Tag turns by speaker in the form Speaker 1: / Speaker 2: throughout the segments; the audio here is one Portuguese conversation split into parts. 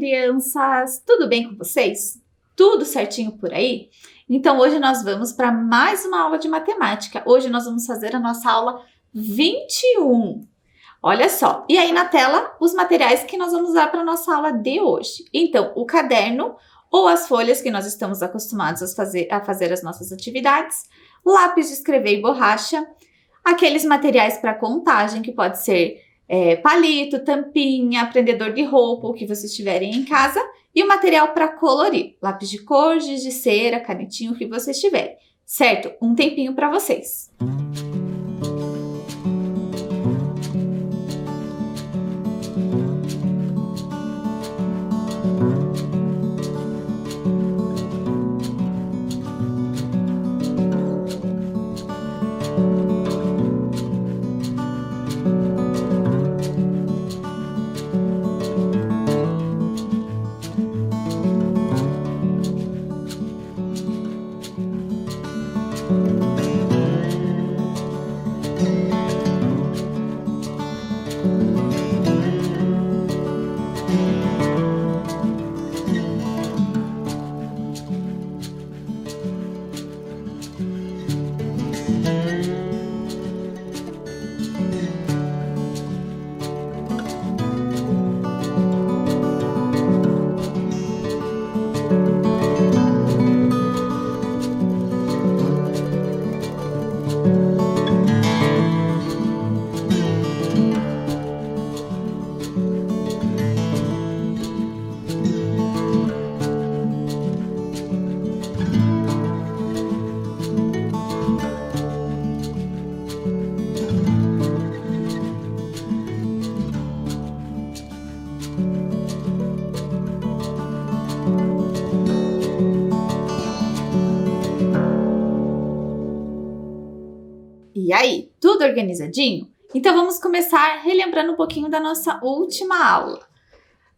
Speaker 1: crianças! Tudo bem com vocês? Tudo certinho por aí? Então hoje nós vamos para mais uma aula de matemática. Hoje nós vamos fazer a nossa aula 21. Olha só, e aí na tela os materiais que nós vamos usar para a nossa aula de hoje. Então, o caderno ou as folhas que nós estamos acostumados a fazer as nossas atividades, lápis de escrever e borracha, aqueles materiais para contagem que pode ser palito, tampinha, prendedor de roupa, o que vocês tiverem em casa, e o material para colorir, lápis de cor, giz de cera, canetinho, o que vocês tiverem, certo? Um tempinho para vocês. E aí, tudo organizadinho? Então vamos começar relembrando um pouquinho da nossa última aula.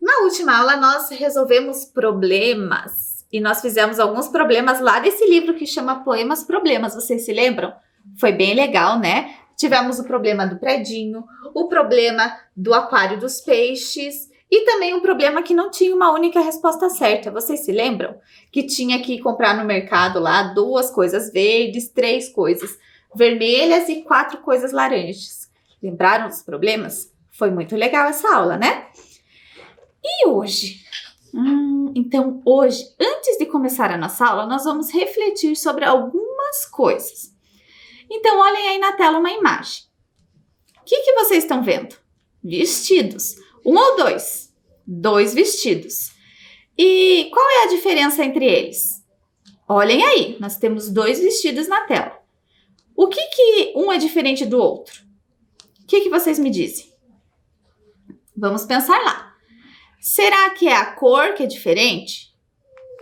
Speaker 1: Na última aula nós resolvemos problemas e nós fizemos alguns problemas lá desse livro que chama Poemas Problemas, vocês se lembram? Foi bem legal, né? Tivemos o problema do predinho, o problema do aquário dos peixes e também um problema que não tinha uma única resposta certa. Vocês se lembram? Que tinha que comprar no mercado lá 2 coisas verdes, 3 coisas vermelhas e 4 coisas laranjas. Lembraram dos problemas? Foi muito legal essa aula, né? E hoje? Então hoje, antes de começar a nossa aula, nós vamos refletir sobre algumas coisas. Então olhem aí na tela uma imagem. O que vocês estão vendo? Vestidos. 1 ou 2? 2 vestidos. E qual é a diferença entre eles? Olhem aí, nós temos 2 vestidos na tela. O que um é diferente do outro? O que vocês me dizem? Vamos pensar lá. Será que é a cor que é diferente?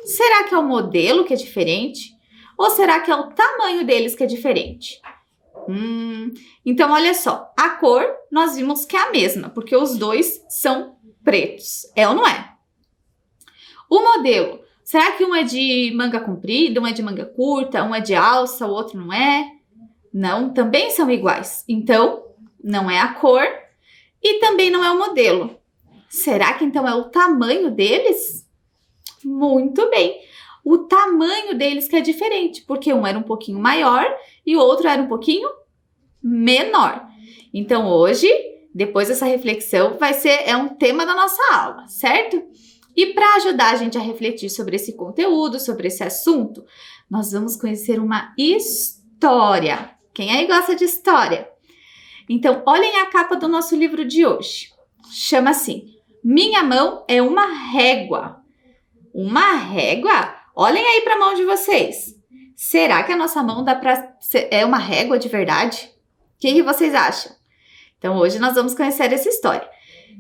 Speaker 1: Será que é o modelo que é diferente? Ou será que é o tamanho deles que é diferente? Então, olha só. A cor, nós vimos que é a mesma, porque os 2 são pretos. É ou não é? O modelo. Será que um é de manga comprida, um é de manga curta, um é de alça, o outro não é? Não, também são iguais. Então, não é a cor e também não é o modelo. Será que então é o tamanho deles? Muito bem. O tamanho deles que é diferente, porque um era um pouquinho maior e o outro era um pouquinho menor. Então, hoje, depois dessa reflexão, é um tema da nossa aula, certo? E para ajudar a gente a refletir sobre esse conteúdo, sobre esse assunto, nós vamos conhecer uma história. Quem aí gosta de história? Então, olhem a capa do nosso livro de hoje. Chama assim, Minha Mão é uma Régua. Uma régua? Olhem aí para a mão de vocês. Será que a nossa mão é uma régua de verdade? O que vocês acham? Então, hoje nós vamos conhecer essa história.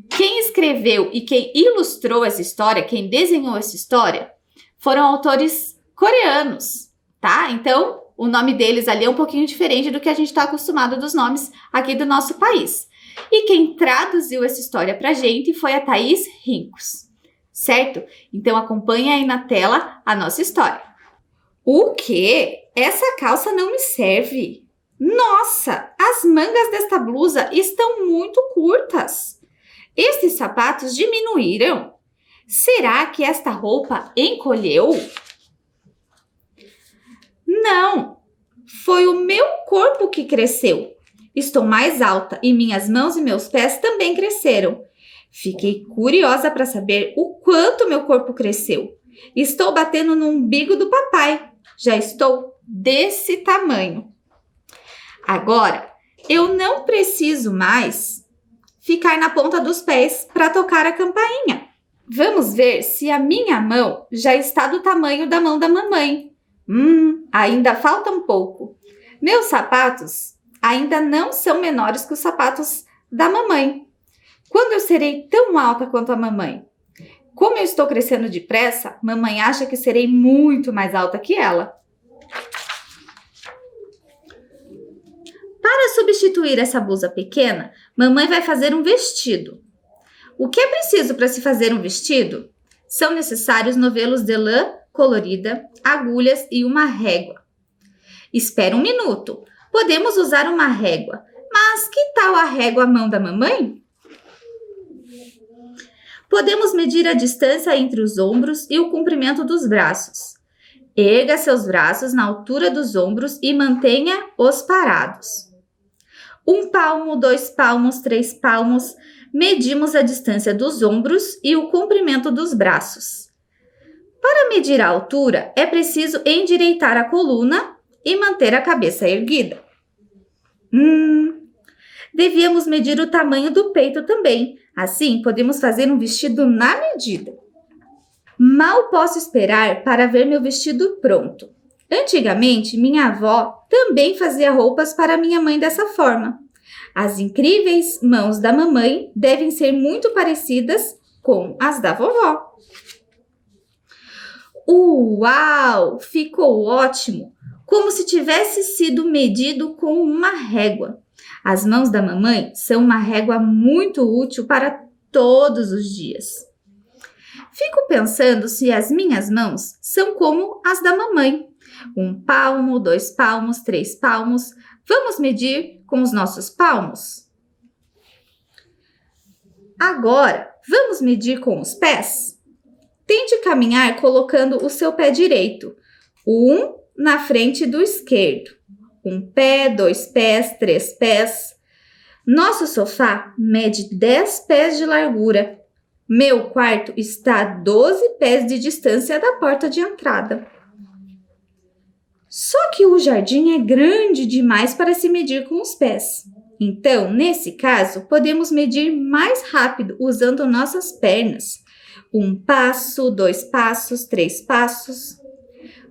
Speaker 1: Quem escreveu e quem ilustrou essa história, quem desenhou essa história, foram autores coreanos, tá? Então, o nome deles ali é um pouquinho diferente do que a gente está acostumado dos nomes aqui do nosso país. E quem traduziu essa história pra gente foi a Thaís Rincos, certo? Então acompanhe aí na tela a nossa história. O quê? Essa calça não me serve. Nossa, as mangas desta blusa estão muito curtas. Estes sapatos diminuíram. Será que esta roupa encolheu? Não, foi o meu corpo que cresceu. Estou mais alta e minhas mãos e meus pés também cresceram. Fiquei curiosa para saber o quanto meu corpo cresceu. Estou batendo no umbigo do papai. Já estou desse tamanho. Agora, eu não preciso mais ficar na ponta dos pés para tocar a campainha. Vamos ver se a minha mão já está do tamanho da mão da mamãe. Ainda falta um pouco. Meus sapatos ainda não são menores que os sapatos da mamãe. Quando eu serei tão alta quanto a mamãe? Como eu estou crescendo depressa, mamãe acha que serei muito mais alta que ela. Para substituir essa blusa pequena, mamãe vai fazer um vestido. O que é preciso para se fazer um vestido? São necessários novelos de lã colorida, agulhas e uma régua. Espera um minuto. Podemos usar uma régua, mas que tal a régua à mão da mamãe? Podemos medir a distância entre os ombros e o comprimento dos braços. Erga seus braços na altura dos ombros e mantenha-os parados. 1 palmo, 2 palmos, 3 palmos. Medimos a distância dos ombros e o comprimento dos braços. Para medir a altura, é preciso endireitar a coluna e manter a cabeça erguida. Devíamos medir o tamanho do peito também. Assim, podemos fazer um vestido na medida. Mal posso esperar para ver meu vestido pronto. Antigamente, minha avó também fazia roupas para minha mãe dessa forma. As incríveis mãos da mamãe devem ser muito parecidas com as da vovó. Uau! Ficou ótimo! Como se tivesse sido medido com uma régua. As mãos da mamãe são uma régua muito útil para todos os dias. Fico pensando se as minhas mãos são como as da mamãe. 1 palmo, 2 palmos, 3 palmos. Vamos medir com os nossos palmos? Agora, vamos medir com os pés? Tente caminhar colocando o seu pé direito, um na frente do esquerdo. 1 pé, 2 pés, 3 pés. Nosso sofá mede 10 pés de largura. Meu quarto está a 12 pés de distância da porta de entrada. Só que o jardim é grande demais para se medir com os pés. Então, nesse caso, podemos medir mais rápido usando nossas pernas. 1 passo, 2 passos, 3 passos.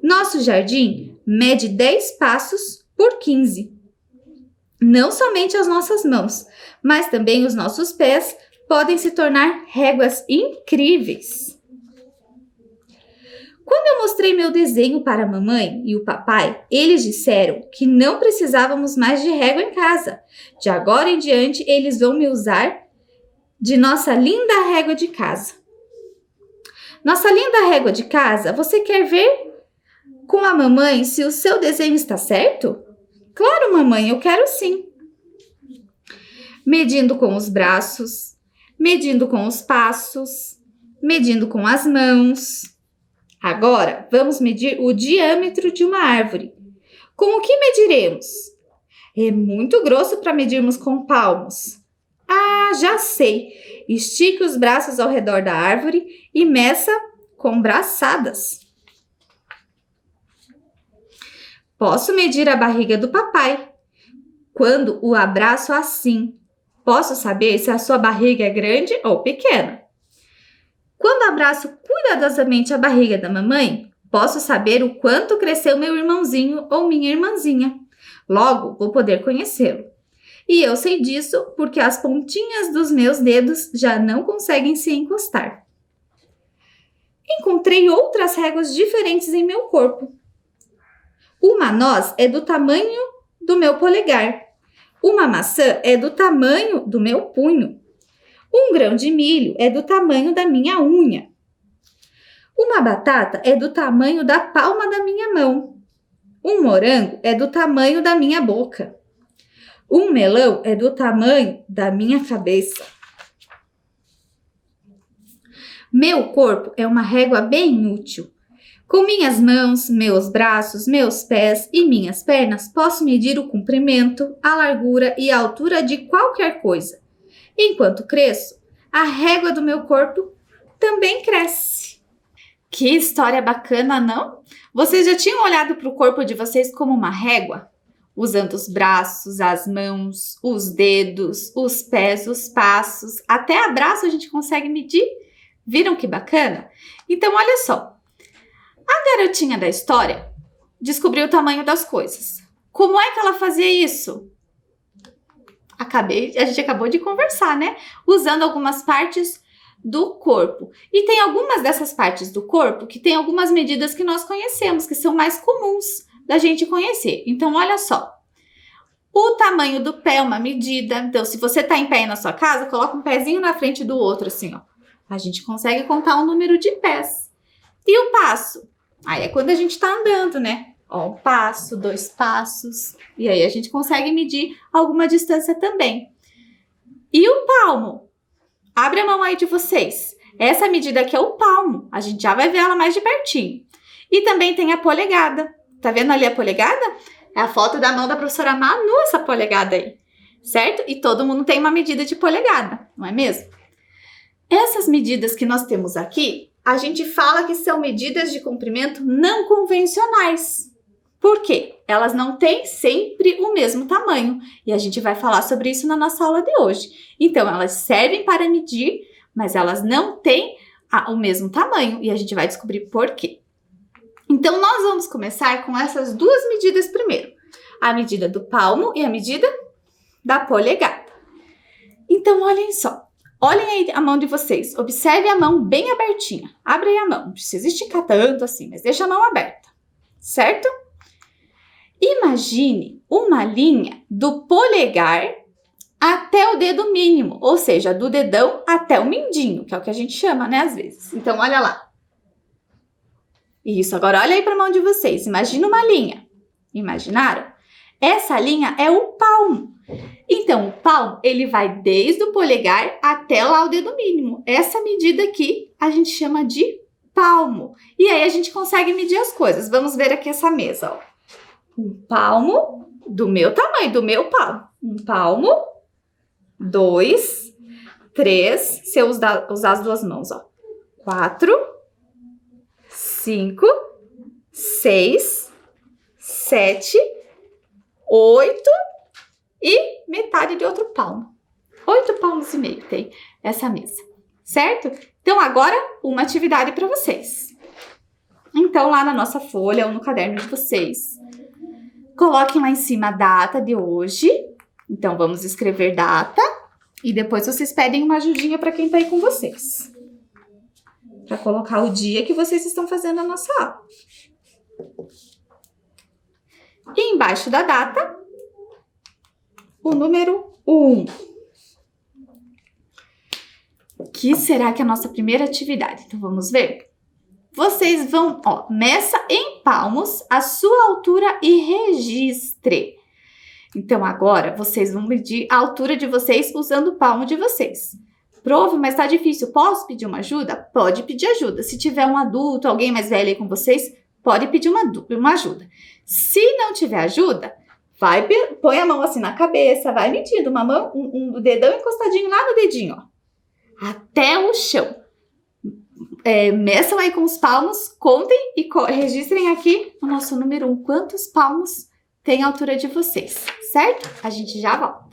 Speaker 1: Nosso jardim mede 10 passos por 15. Não somente as nossas mãos, mas também os nossos pés podem se tornar réguas incríveis. Quando eu mostrei meu desenho para a mamãe e o papai, eles disseram que não precisávamos mais de régua em casa. De agora em diante, eles vão me usar de nossa linda régua de casa. Nossa linda régua de casa, você quer ver com a mamãe se o seu desenho está certo? Claro, mamãe, eu quero sim. Medindo com os braços, medindo com os passos, medindo com as mãos. Agora, vamos medir o diâmetro de uma árvore. Com o que mediremos? É muito grosso para medirmos com palmos. Ah, já sei! Estique os braços ao redor da árvore e meça com braçadas. Posso medir a barriga do papai. Quando o abraço assim, posso saber se a sua barriga é grande ou pequena. Quando abraço cuidadosamente a barriga da mamãe, posso saber o quanto cresceu meu irmãozinho ou minha irmãzinha. Logo, vou poder conhecê-lo. E eu sei disso porque as pontinhas dos meus dedos já não conseguem se encostar. Encontrei outras réguas diferentes em meu corpo. Uma noz é do tamanho do meu polegar. Uma maçã é do tamanho do meu punho. Um grão de milho é do tamanho da minha unha. Uma batata é do tamanho da palma da minha mão. Um morango é do tamanho da minha boca. Um melão é do tamanho da minha cabeça. Meu corpo é uma régua bem útil. Com minhas mãos, meus braços, meus pés e minhas pernas, posso medir o comprimento, a largura e a altura de qualquer coisa. Enquanto cresço, a régua do meu corpo também cresce. Que história bacana, não? Vocês já tinham olhado para o corpo de vocês como uma régua? Usando os braços, as mãos, os dedos, os pés, os passos, até abraço a gente consegue medir. Viram que bacana? Então, olha só. A garotinha da história descobriu o tamanho das coisas. Como é que ela fazia isso? A gente acabou de conversar, né? Usando algumas partes do corpo. E tem algumas dessas partes do corpo que tem algumas medidas que nós conhecemos, que são mais comuns da gente conhecer. Então, olha só. O tamanho do pé é uma medida. Então, se você tá em pé aí na sua casa, coloca um pezinho na frente do outro, assim, ó. A gente consegue contar o número de pés. E o passo? Aí é quando a gente tá andando, né? Ó, um passo, 2 passos. E aí a gente consegue medir alguma distância também. E o palmo? Abre a mão aí de vocês. Essa medida aqui é o palmo. A gente já vai ver ela mais de pertinho. E também tem a polegada. Tá vendo ali a polegada? É a foto da mão da professora Manu, essa polegada aí. Certo? E todo mundo tem uma medida de polegada, não é mesmo? Essas medidas que nós temos aqui, a gente fala que são medidas de comprimento não convencionais. Por quê? Elas não têm sempre o mesmo tamanho. E a gente vai falar sobre isso na nossa aula de hoje. Então, elas servem para medir, mas elas não têm o mesmo tamanho. E a gente vai descobrir por quê. Então, nós vamos começar com essas duas medidas primeiro. A medida do palmo e a medida da polegada. Então, olhem só. Olhem aí a mão de vocês. Observe a mão bem abertinha. Abre aí a mão. Não precisa esticar tanto assim, mas deixa a mão aberta. Certo? Imagine uma linha do polegar até o dedo mínimo. Ou seja, do dedão até o mindinho, que é o que a gente chama, né, às vezes. Então, olha lá. Isso, agora olha aí para a mão de vocês. Imagina uma linha. Imaginaram? Essa linha é o palmo. Então, o palmo, ele vai desde o polegar até lá o dedo mínimo. Essa medida aqui a gente chama de palmo. E aí a gente consegue medir as coisas. Vamos ver aqui essa mesa, ó. Um palmo do meu tamanho, do meu palmo. Um palmo, 2, 3, se eu usar as duas mãos, ó. 4, 5, 6, 7, 8 e metade de outro palmo. 8 palmos e meio tem essa mesa, certo? Então, agora, uma atividade para vocês. Então, lá na nossa folha ou no caderno de vocês, coloquem lá em cima a data de hoje. Então, vamos escrever data e depois vocês pedem uma ajudinha para quem tá aí com vocês. Para colocar o dia que vocês estão fazendo a nossa aula. E embaixo da data, o número 1. O que será que é a nossa primeira atividade? Então, vamos ver? Vocês vão, ó, meça em palmos a sua altura e registre. Então, agora, vocês vão medir a altura de vocês usando o palmo de vocês. Prof, mas tá difícil. Posso pedir uma ajuda? Pode pedir ajuda. Se tiver um adulto, alguém mais velho aí com vocês, pode pedir uma ajuda. Se não tiver ajuda, põe a mão assim na cabeça, vai medindo uma mão, um dedão encostadinho lá no dedinho, ó, até o chão. Meçam aí com os palmos, contem e registrem aqui o nosso número 1. Quantos palmos tem a altura de vocês, certo? A gente já volta.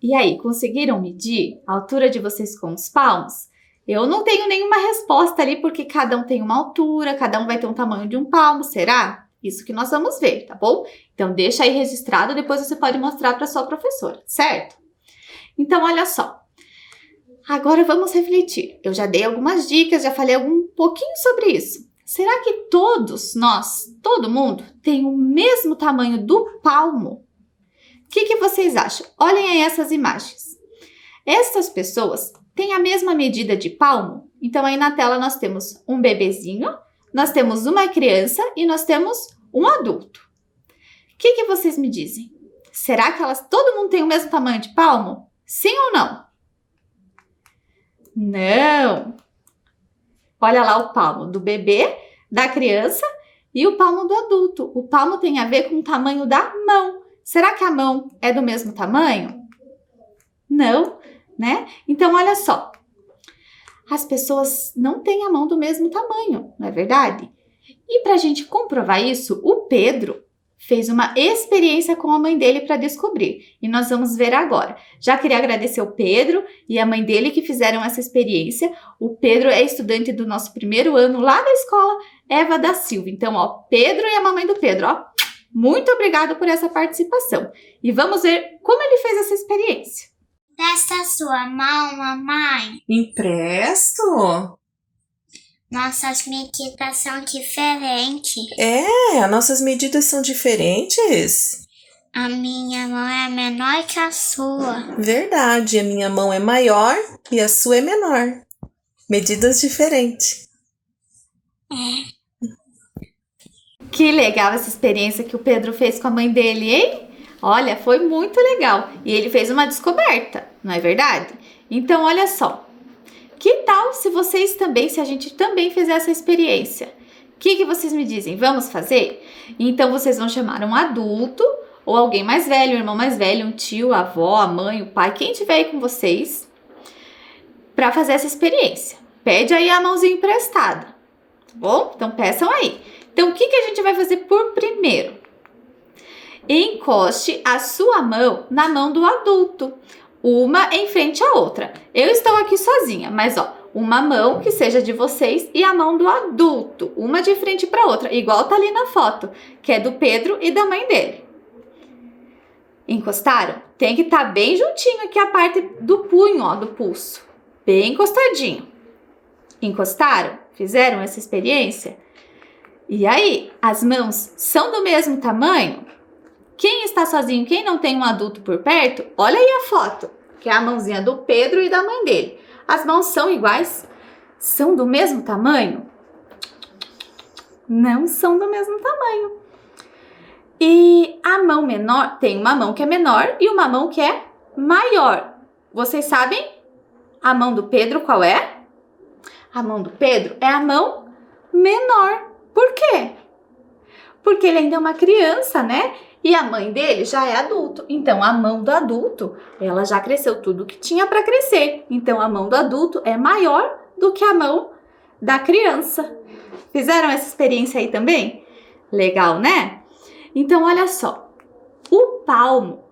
Speaker 1: E aí, conseguiram medir a altura de vocês com os palmos? Eu não tenho nenhuma resposta ali, porque cada um tem uma altura, cada um vai ter um tamanho de um palmo, será? Isso que nós vamos ver, tá bom? Então, deixa aí registrado, depois você pode mostrar para sua professora, certo? Então, olha só. Agora vamos refletir. Eu já dei algumas dicas, já falei um pouquinho sobre isso. Será que todos nós, todo mundo, tem o mesmo tamanho do palmo? O que vocês acham? Olhem aí essas imagens. Essas pessoas têm a mesma medida de palmo? Então, aí na tela nós temos um bebezinho, nós temos uma criança e nós temos um adulto. O que vocês me dizem? Será que todo mundo tem o mesmo tamanho de palmo? Sim ou não? Não! Olha lá o palmo do bebê, da criança e o palmo do adulto. O palmo tem a ver com o tamanho da mão. Será que a mão é do mesmo tamanho? Não, né? Então, olha só. As pessoas não têm a mão do mesmo tamanho, não é verdade? E para a gente comprovar isso, o Pedro fez uma experiência com a mãe dele para descobrir. E nós vamos ver agora. Já queria agradecer o Pedro e a mãe dele que fizeram essa experiência. O Pedro é estudante do nosso primeiro ano lá da escola Eva da Silva. Então, ó, Pedro e a mamãe do Pedro, ó. Muito obrigado por essa participação. E vamos ver como ele fez essa experiência.
Speaker 2: Presta a sua mão, mamãe.
Speaker 3: Empresto?
Speaker 2: Nossas medidas são diferentes.
Speaker 3: Nossas medidas são diferentes?
Speaker 2: A minha mão é menor que a sua.
Speaker 3: Verdade, a minha mão é maior e a sua é menor. Medidas diferentes.
Speaker 1: Que legal essa experiência que o Pedro fez com a mãe dele, hein? Olha, foi muito legal. E ele fez uma descoberta, não é verdade? Então, olha só. Que tal se a gente também fizer essa experiência? O que vocês me dizem? Vamos fazer? Então, vocês vão chamar um adulto ou alguém mais velho, um irmão mais velho, um tio, a avó, a mãe, o pai, quem estiver aí com vocês, para fazer essa experiência. Pede aí a mãozinha emprestada, tá bom? Então, peçam aí. Então, o que a gente vai fazer por primeiro? Encoste a sua mão na mão do adulto, uma em frente à outra. Eu estou aqui sozinha, mas ó, uma mão que seja de vocês e a mão do adulto, uma de frente para outra, igual tá ali na foto, que é do Pedro e da mãe dele. Encostaram? Tem que estar bem juntinho aqui a parte do punho, ó, do pulso, bem encostadinho. Encostaram? Fizeram essa experiência? E aí, as mãos são do mesmo tamanho? Quem está sozinho, quem não tem um adulto por perto, olha aí a foto, que é a mãozinha do Pedro e da mãe dele. As mãos são iguais? São do mesmo tamanho? Não são do mesmo tamanho. E a mão menor, tem uma mão que é menor e uma mão que é maior. Vocês sabem a mão do Pedro qual é? A mão do Pedro é a mão menor. Por quê? Porque ele ainda é uma criança, né? E a mãe dele já é adulto. Então, a mão do adulto, ela já cresceu tudo que tinha para crescer. Então, a mão do adulto é maior do que a mão da criança. Fizeram essa experiência aí também? Legal, né? Então, olha só. O palmo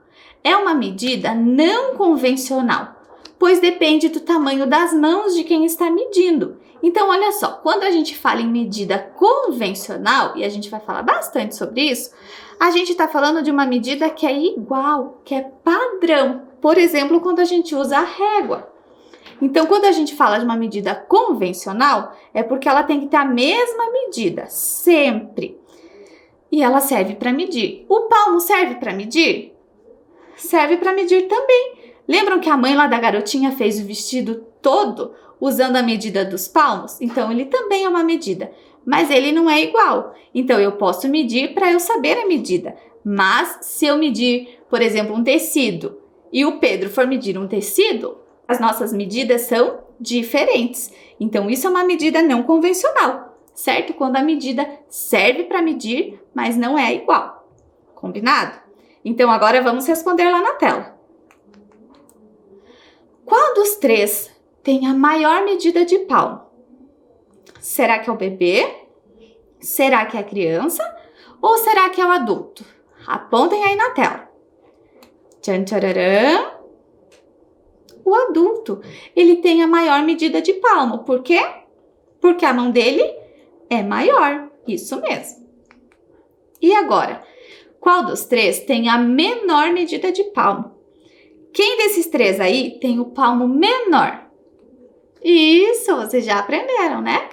Speaker 1: é uma medida não convencional, pois depende do tamanho das mãos de quem está medindo. Então, olha só, quando a gente fala em medida convencional, e a gente vai falar bastante sobre isso, a gente está falando de uma medida que é igual, que é padrão. Por exemplo, quando a gente usa a régua. Então, quando a gente fala de uma medida convencional, é porque ela tem que ter a mesma medida, sempre. E ela serve para medir. O palmo serve para medir? Serve para medir também. Lembram que a mãe lá da garotinha fez o vestido todo usando a medida dos palmos? Então, ele também é uma medida, mas ele não é igual. Então, eu posso medir para eu saber a medida. Mas, se eu medir, por exemplo, um tecido e o Pedro for medir um tecido, as nossas medidas são diferentes. Então, isso é uma medida não convencional, certo? Quando a medida serve para medir, mas não é igual. Combinado? Então, agora vamos responder lá na tela. Qual dos três tem a maior medida de palmo? Será que é o bebê? Será que é a criança? Ou será que é o adulto? Apontem aí na tela. Tchan, tchararã. O adulto, ele tem a maior medida de palmo. Por quê? Porque a mão dele é maior. Isso mesmo. E agora, qual dos três tem a menor medida de palmo? Quem desses três aí tem o palmo menor? Isso, vocês já aprenderam, né?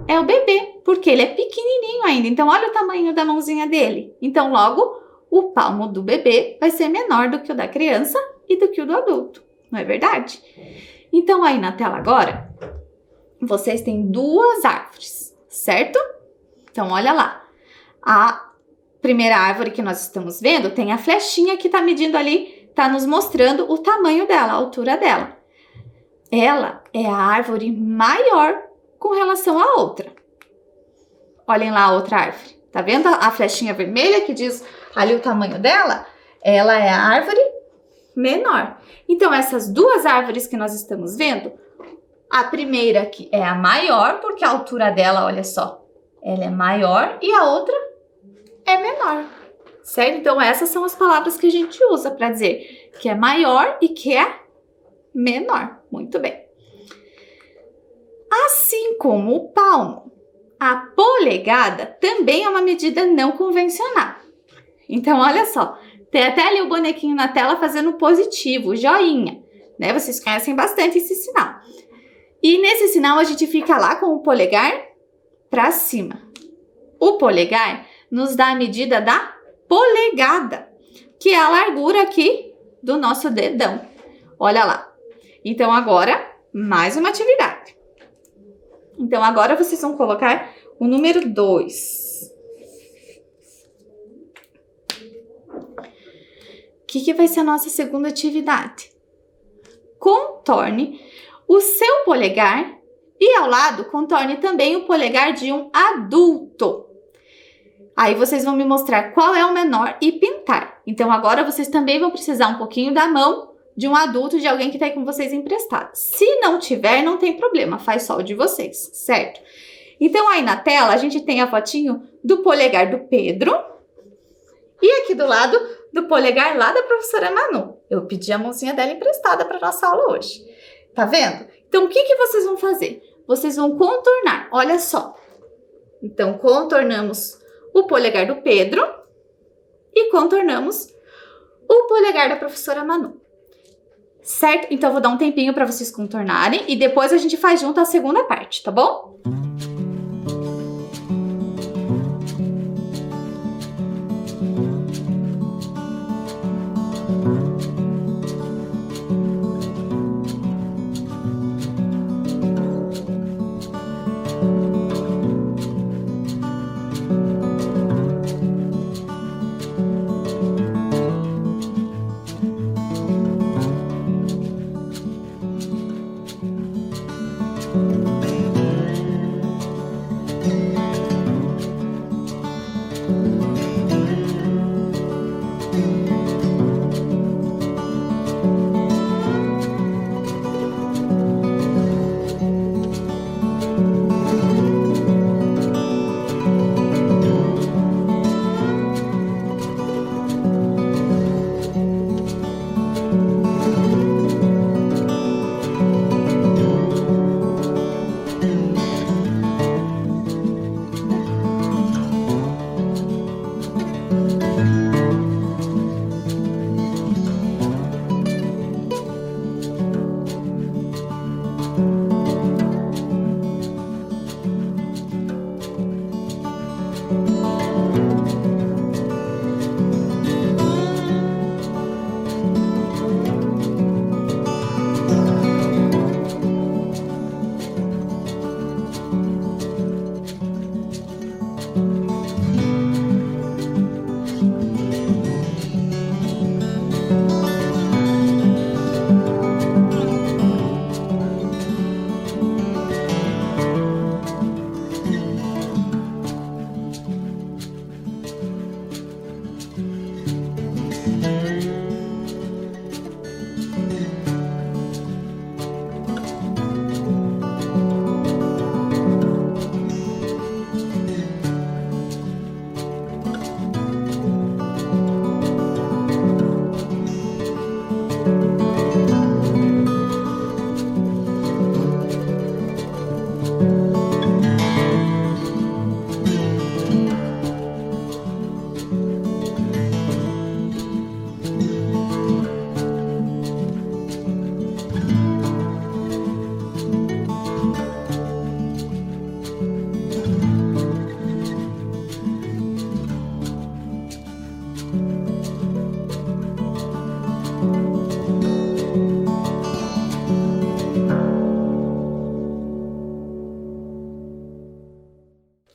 Speaker 1: É o bebê, porque ele é pequenininho ainda. Então, olha o tamanho da mãozinha dele. Então, logo, o palmo do bebê vai ser menor do que o da criança e do que o do adulto. Não é verdade? Então, aí na tela agora, vocês têm duas árvores, certo? Então, olha lá. A primeira árvore que nós estamos vendo tem a flechinha que está medindo ali, está nos mostrando o tamanho dela, a altura dela. Ela é a árvore maior com relação à outra. Olhem lá a outra árvore. Tá vendo a flechinha vermelha que diz ali o tamanho dela? Ela é a árvore menor. Então, essas duas árvores que nós estamos vendo, a primeira aqui é a maior, porque a altura dela, olha só, ela é maior, e a outra é menor, certo? Então, essas são as palavras que a gente usa para dizer que é maior e que é menor. Muito bem. Assim como o palmo, a polegada também é uma medida não convencional. Então, olha só, tem até ali o bonequinho na tela fazendo positivo, joinha, né? Vocês conhecem bastante esse sinal. E nesse sinal a gente fica lá com o polegar para cima. O polegar nos dá a medida da polegada, que é a largura aqui do nosso dedão. Olha lá. Então agora, mais uma atividade. Então agora vocês vão colocar o número 2. O que vai ser a nossa segunda atividade? Contorne o seu polegar e ao lado contorne também o polegar de um adulto. Aí vocês vão me mostrar qual é o menor e pintar. Então agora vocês também vão precisar um pouquinho da mão de um adulto, de alguém que está aí com vocês emprestado. Se não tiver, não tem problema, faz só o de vocês, certo? Então aí na tela a gente tem a fotinho do polegar do Pedro e aqui do lado do polegar lá da professora Manu. Eu pedi a mãozinha dela emprestada para nossa aula hoje. Tá vendo? Então, o que vocês vão fazer? Vocês vão contornar, olha só. Então, contornamos o polegar do Pedro e contornamos o polegar da professora Manu. Certo? Então, eu vou dar um tempinho para vocês contornarem e depois a gente faz junto a segunda parte, tá bom?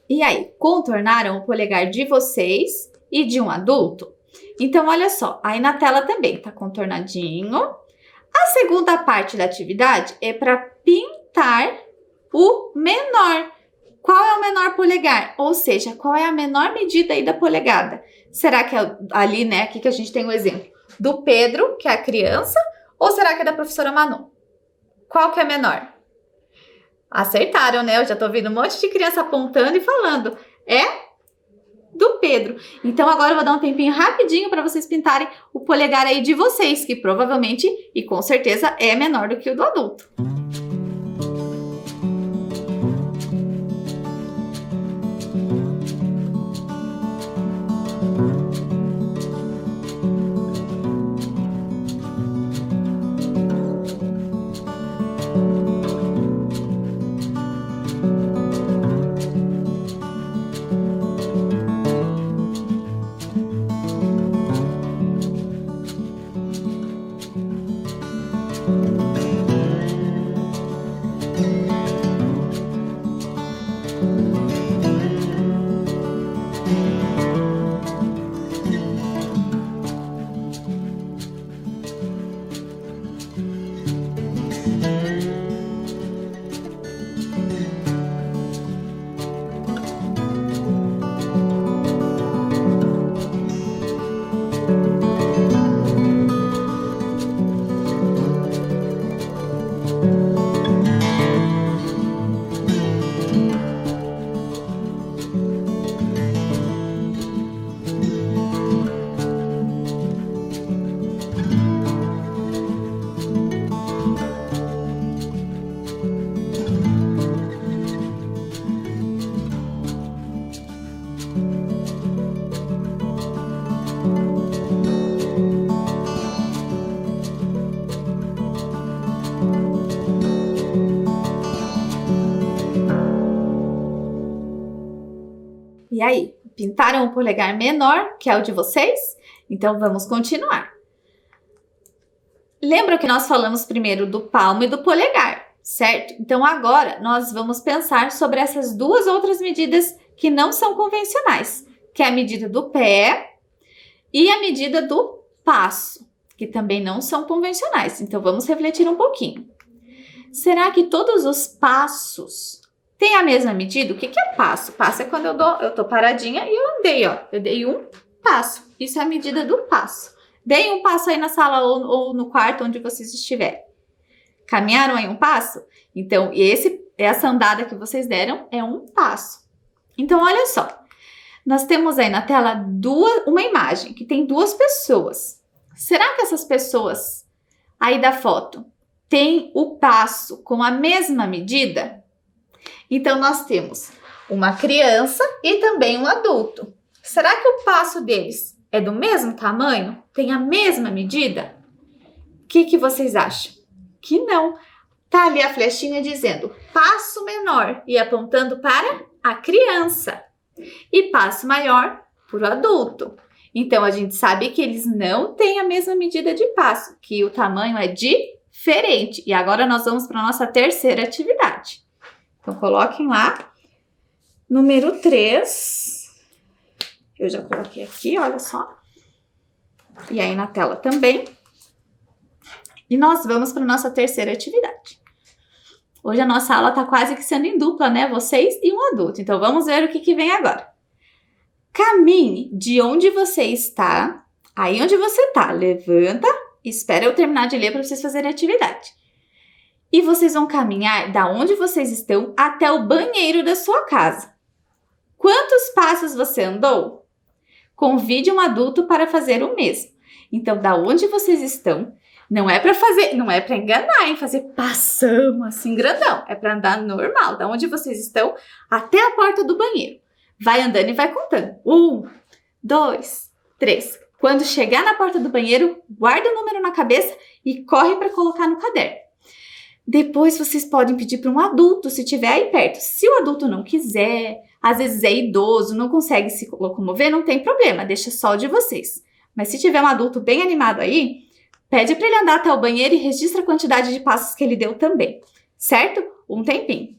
Speaker 1: E aí, contornaram o polegar de vocês e de um adulto? Então, olha só, aí na tela também tá contornadinho. A segunda parte da atividade é para pintar o menor. Qual é o menor polegar? Ou seja, qual é a menor medida aí da polegada? Será que é ali, né, aqui que a gente tem o exemplo do Pedro, que é a criança, ou será que é da professora Manu? Qual que é menor? Acertaram, né? Eu já tô vendo um monte de criança apontando e falando. É do Pedro. Então agora eu vou dar um tempinho rapidinho para vocês pintarem o polegar aí de vocês, que provavelmente e com certeza é menor do que o do adulto. E aí, pintaram o polegar menor, que é o de vocês? Então, vamos continuar. Lembra que nós falamos primeiro do palmo e do polegar, certo? Então, agora, nós vamos pensar sobre essas duas outras medidas que não são convencionais, que é a medida do pé e a medida do passo, que também não são convencionais. Então, vamos refletir um pouquinho. Será que todos os passos tem a mesma medida? O que é passo? Passo é quando eu tô paradinha e eu andei, ó. Eu dei um passo. Isso é a medida do passo. Deem um passo aí na sala ou no quarto onde vocês estiverem. Caminharam aí um passo? Então, essa andada que vocês deram é um passo. Então, olha só. Nós temos aí na tela uma imagem que tem duas pessoas. Será que essas pessoas aí da foto têm o passo com a mesma medida? Então, nós temos uma criança e também um adulto. Será que o passo deles é do mesmo tamanho? Tem a mesma medida? O que vocês acham? Que não. Tá ali a flechinha dizendo passo menor e apontando para a criança. E passo maior para o adulto. Então, a gente sabe que eles não têm a mesma medida de passo, que o tamanho é diferente. E agora nós vamos para a nossa terceira atividade. Então, coloquem lá, número 3. Eu já coloquei aqui, olha só. E aí na tela também. E nós vamos para a nossa terceira atividade. Hoje a nossa aula está quase que sendo em dupla, né? Vocês e um adulto. Então, vamos ver o que vem agora. Caminhe de onde você está, aí onde você está. Levanta, espera eu terminar de ler para vocês fazerem a atividade. E vocês vão caminhar da onde vocês estão até o banheiro da sua casa. Quantos passos você andou? Convide um adulto para fazer o mesmo. Então, da onde vocês estão, não é para enganar, hein? Fazer passamos assim grandão. É para andar normal, da onde vocês estão até a porta do banheiro. Vai andando e vai contando. 1, 2, 3. Quando chegar na porta do banheiro, guarda o número na cabeça e corre para colocar no caderno. Depois vocês podem pedir para um adulto, se tiver aí perto. Se o adulto não quiser, às vezes é idoso, não consegue se locomover, não tem problema, deixa só o de vocês. Mas se tiver um adulto bem animado aí, pede para ele andar até o banheiro e registra a quantidade de passos que ele deu também, certo? Um tempinho.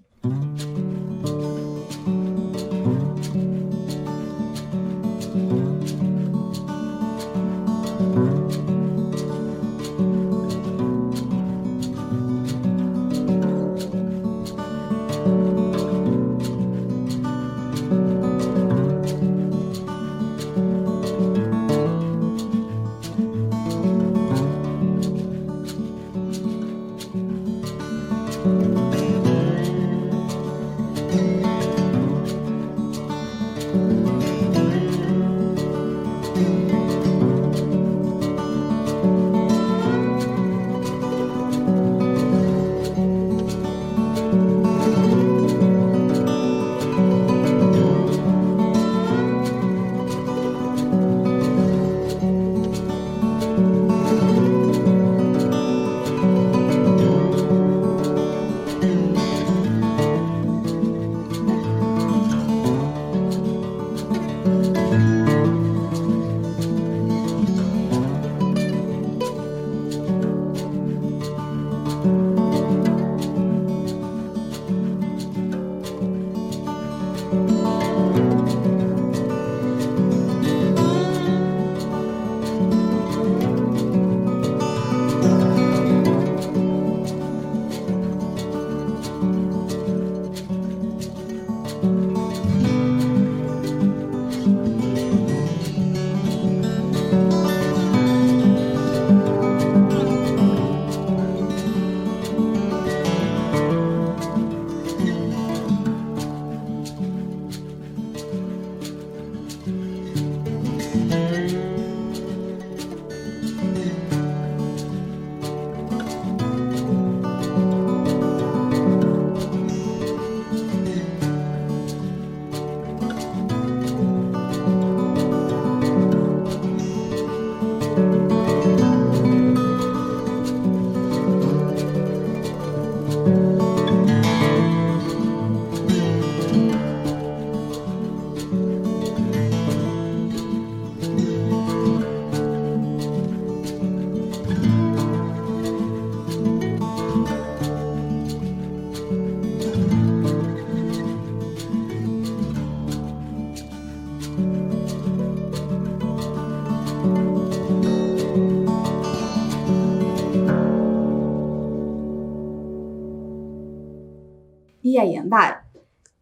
Speaker 1: E aí, andaram?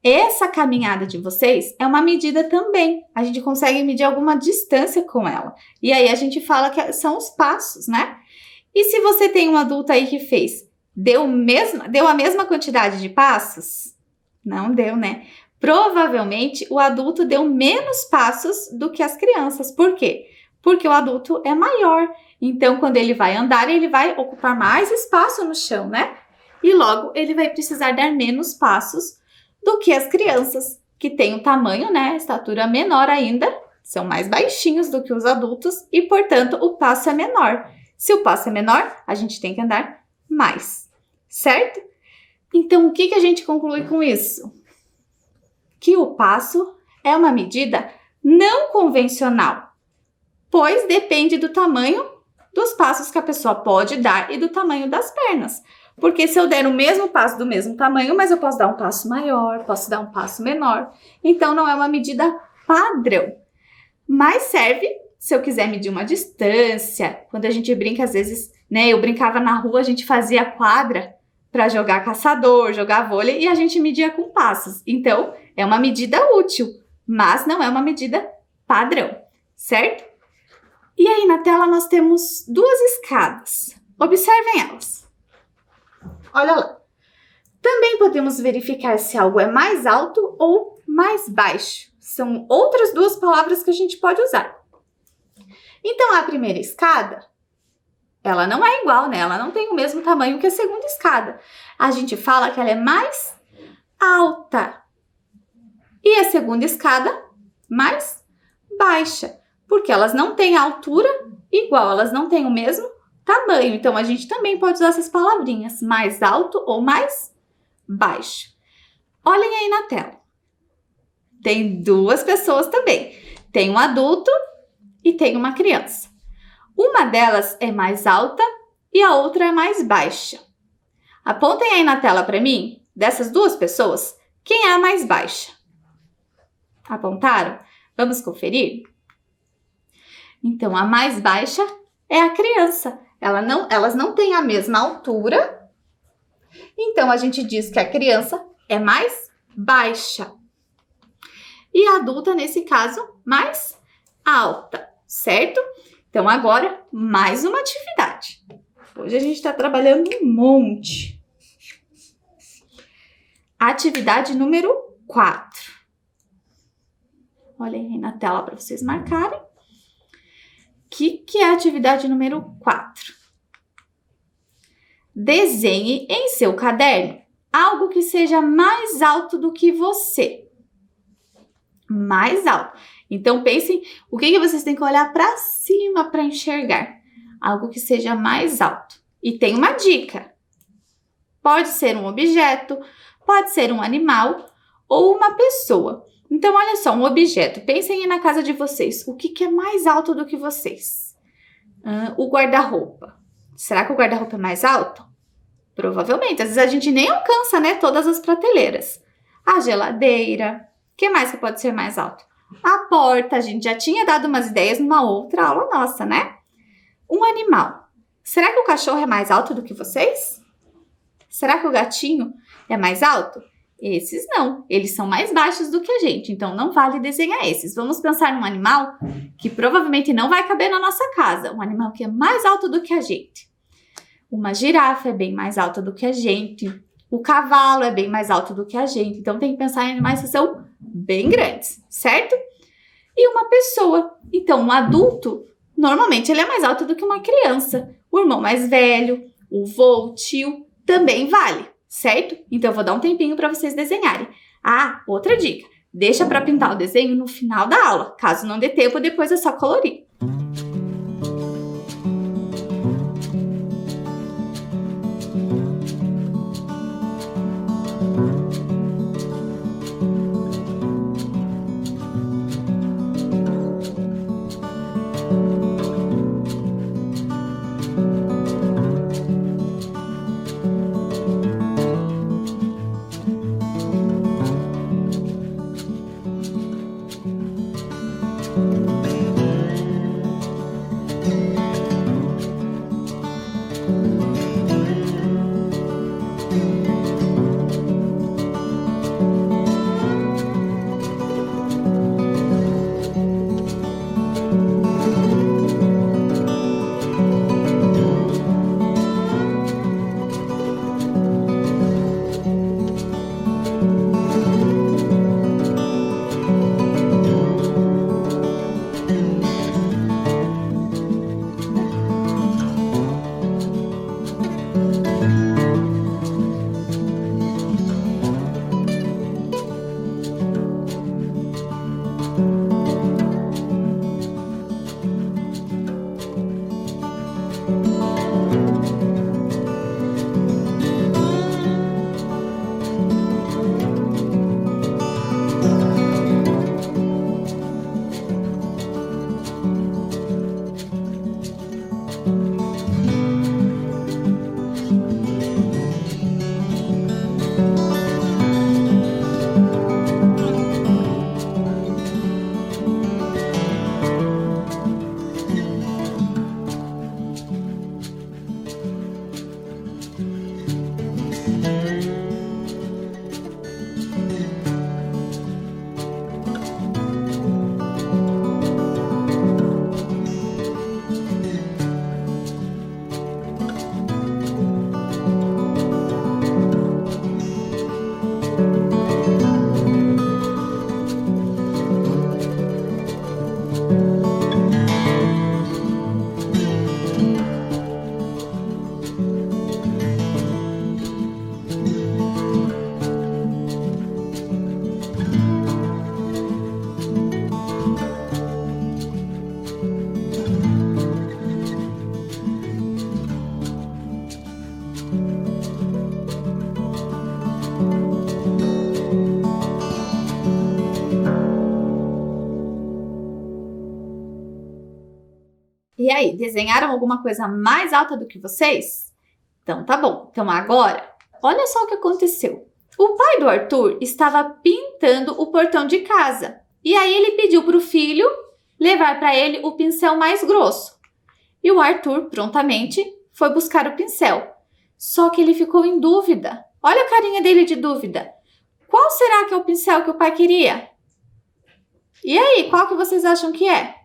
Speaker 1: Essa caminhada de vocês é uma medida também. A gente consegue medir alguma distância com ela. E aí a gente fala que são os passos, né? E se você tem um adulto aí que deu a mesma quantidade de passos? Não deu, né? Provavelmente o adulto deu menos passos do que as crianças. Por quê? Porque o adulto é maior. Então, quando ele vai andar, ele vai ocupar mais espaço no chão, né? E logo ele vai precisar dar menos passos do que as crianças, que têm o tamanho, né, a estatura menor ainda, são mais baixinhos do que os adultos e, portanto, o passo é menor. Se o passo é menor, a gente tem que andar mais, certo? Então, o que a gente conclui com isso? Que o passo é uma medida não convencional, pois depende do tamanho dos passos que a pessoa pode dar e do tamanho das pernas. Porque se eu der o mesmo passo do mesmo tamanho, mas eu posso dar um passo maior, posso dar um passo menor. Então, não é uma medida padrão. Mas serve se eu quiser medir uma distância. Quando a gente brinca, às vezes, né? Eu brincava na rua, a gente fazia quadra para jogar caçador, jogar vôlei e a gente media com passos. Então, é uma medida útil, mas não é uma medida padrão, certo? E aí, na tela, nós temos duas escadas. Observem elas. Olha lá. Também podemos verificar se algo é mais alto ou mais baixo. São outras duas palavras que a gente pode usar. Então, a primeira escada, ela não é igual, né? Ela não tem o mesmo tamanho que a segunda escada. A gente fala que ela é mais alta. E a segunda escada, mais baixa. Porque elas não têm a altura igual, elas não têm o mesmo tamanho. Então, a gente também pode usar essas palavrinhas, mais alto ou mais baixo. Olhem aí na tela. Tem duas pessoas também. Tem um adulto e tem uma criança. Uma delas é mais alta e a outra é mais baixa. Apontem aí na tela para mim, dessas duas pessoas, quem é a mais baixa? Apontaram? Vamos conferir? Então, a mais baixa é a criança. Elas não têm a mesma altura. Então, a gente diz que a criança é mais baixa. E a adulta, nesse caso, mais alta, certo? Então, agora, mais uma atividade. Hoje a gente está trabalhando um monte. Atividade número 4. Olha aí na tela para vocês marcarem. O que é a atividade número 4? Desenhe em seu caderno algo que seja mais alto do que você. Mais alto. Então, pensem o que vocês têm que olhar para cima para enxergar. Algo que seja mais alto. E tem uma dica. Pode ser um objeto, pode ser um animal ou uma pessoa. Então, olha só, um objeto. Pensem aí na casa de vocês. O que é mais alto do que vocês? O guarda-roupa. Será que o guarda-roupa é mais alto? Provavelmente. Às vezes a gente nem alcança, né, todas as prateleiras. A geladeira. O que mais que pode ser mais alto? A porta. A gente já tinha dado umas ideias numa outra aula nossa, né? Um animal. Será que o cachorro é mais alto do que vocês? Será que o gatinho é mais alto? Esses não, eles são mais baixos do que a gente, então não vale desenhar esses. Vamos pensar num animal que provavelmente não vai caber na nossa casa, um animal que é mais alto do que a gente. Uma girafa é bem mais alta do que a gente, o cavalo é bem mais alto do que a gente, então tem que pensar em animais que são bem grandes, certo? E uma pessoa, então um adulto, normalmente ele é mais alto do que uma criança. O irmão mais velho, o vô, o tio, também vale. Certo? Então, eu vou dar um tempinho para vocês desenharem. Ah, outra dica. Deixa para pintar o desenho no final da aula. Caso não dê tempo, depois é só colorir. E aí, desenharam alguma coisa mais alta do que vocês? Então tá bom. Então agora, olha só o que aconteceu. O pai do Arthur estava pintando o portão de casa. E aí ele pediu para o filho levar para ele o pincel mais grosso. E o Arthur prontamente foi buscar o pincel. Só que ele ficou em dúvida. Olha a carinha dele de dúvida. Qual será que é o pincel que o pai queria? E aí, qual que vocês acham que é?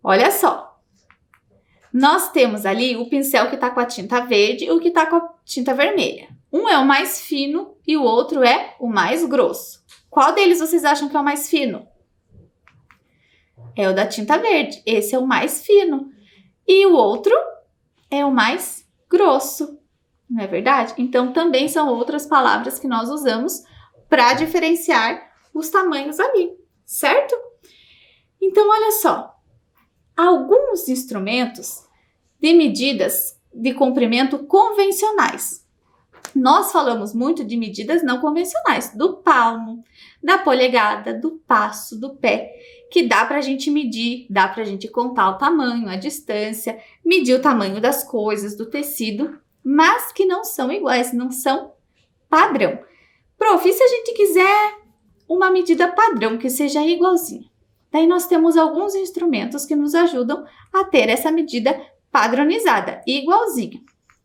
Speaker 1: Olha só. Nós temos ali o pincel que está com a tinta verde e o que está com a tinta vermelha. Um é o mais fino e o outro é o mais grosso. Qual deles vocês acham que é o mais fino? É o da tinta verde. Esse é o mais fino. E o outro é o mais grosso. Não é verdade? Então, também são outras palavras que nós usamos para diferenciar os tamanhos ali, certo? Então, olha só. Alguns instrumentos de medidas de comprimento convencionais. Nós falamos muito de medidas não convencionais, do palmo, da polegada, do passo, do pé, que dá para a gente medir, dá para a gente contar o tamanho, a distância, medir o tamanho das coisas, do tecido, mas que não são iguais, não são padrão. Prof, e se a gente quiser uma medida padrão que seja igualzinha? Daí nós temos alguns instrumentos que nos ajudam a ter essa medida padronizada, igualzinha.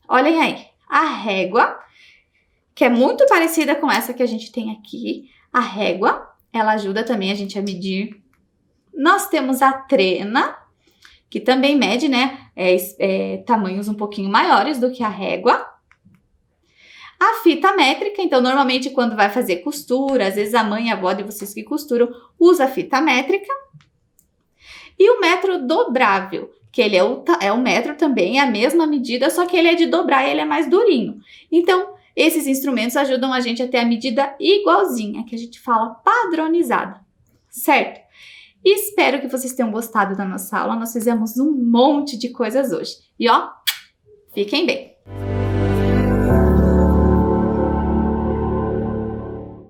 Speaker 1: Olhem aí, a régua, que é muito parecida com essa que a gente tem aqui. A régua, ela ajuda também a gente a medir. Nós temos a trena, que também mede, né, tamanhos um pouquinho maiores do que a régua. A fita métrica, então, normalmente quando vai fazer costura, às vezes a mãe e a avó de vocês que costuram, usa a fita métrica. E o metro dobrável, que ele é o metro também, é a mesma medida, só que ele é de dobrar e ele é mais durinho. Então, esses instrumentos ajudam a gente a ter a medida igualzinha, que a gente fala padronizada, certo? E espero que vocês tenham gostado da nossa aula. Nós fizemos um monte de coisas hoje. E ó, fiquem bem!